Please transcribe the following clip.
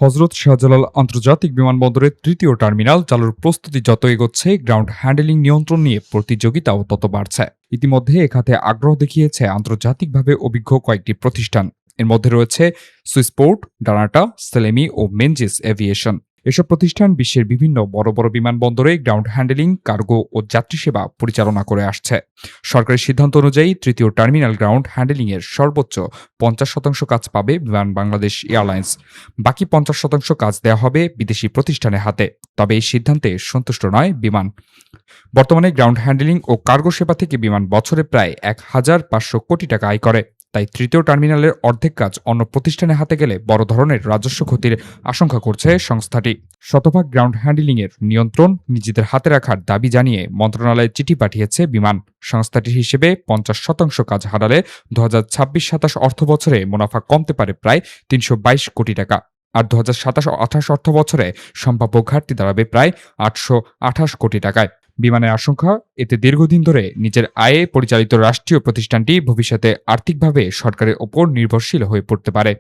হজরত শাহজালাল আন্তর্জাতিক বিমানবন্দরের তৃতীয় টার্মিনাল চালুর প্রস্তুতি যত এগোচ্ছে, গ্রাউন্ড হ্যান্ডেলিং নিয়ন্ত্রণ নিয়ে প্রতিযোগিতাও তত বাড়ছে। ইতিমধ্যে এ খাতে আগ্রহ দেখিয়েছে আন্তর্জাতিকভাবে অভিজ্ঞ কয়েকটি প্রতিষ্ঠান। এর মধ্যে রয়েছে সুইসপোর্ট, ডানাটা, সেলেমি ও মেনজিস এভিয়েশন। এসব প্রতিষ্ঠান বিশ্বের বিভিন্ন বড় বড় বিমানবন্দরে গ্রাউন্ড হ্যান্ডেলিং, কার্গো ও যাত্রী সেবা পরিচালনা করে আসছে। সরকারের সিদ্ধান্ত অনুযায়ী তৃতীয় টার্মিনাল গ্রাউন্ড হ্যান্ডেলিংয়ের সর্বোচ্চ ৫০% কাজ পাবে বিমান বাংলাদেশ এয়ারলাইন্স। বাকি ৫০% কাজ দেওয়া হবে বিদেশি প্রতিষ্ঠানের হাতে। তবে এই সিদ্ধান্তে সন্তুষ্ট নয় বিমান। বর্তমানে গ্রাউন্ড হ্যান্ডেলিং ও কার্গো সেবা থেকে বিমান বছরে প্রায় ১,৫০০ কোটি টাকা আয় করে। তাই তৃতীয় টার্মিনালের অর্ধেক কাজ অন্য প্রতিষ্ঠানের হাতে গেলে বড় ধরনের রাজস্ব ক্ষতির আশঙ্কা করছে সংস্থাটি। শতভাগ গ্রাউন্ড হ্যান্ডেলিংয়ের নিয়ন্ত্রণ নিজেদের হাতে রাখার দাবি জানিয়ে মন্ত্রণালয়ে চিঠি পাঠিয়েছে বিমান। সংস্থাটির হিসেবে ৫০% কাজ হারালে ২০২৬-২৭ অর্থবছরে মুনাফা কমতে পারে প্রায় ৩২২ কোটি টাকা। আর ২০২৭-২৮ অর্থবছরে সম্ভাব্য ঘাটতি দাঁড়াবে প্রায় ৮২৮ কোটি টাকায়। বিমানের আশঙ্কা, এতে দীর্ঘদিন ধরে নিজের আয়ে পরিচালিত রাষ্ট্রীয় প্রতিষ্ঠানটি ভবিষ্যতে আর্থিকভাবে সরকারের ওপর নির্ভরশীল হয়ে পড়তে পারে।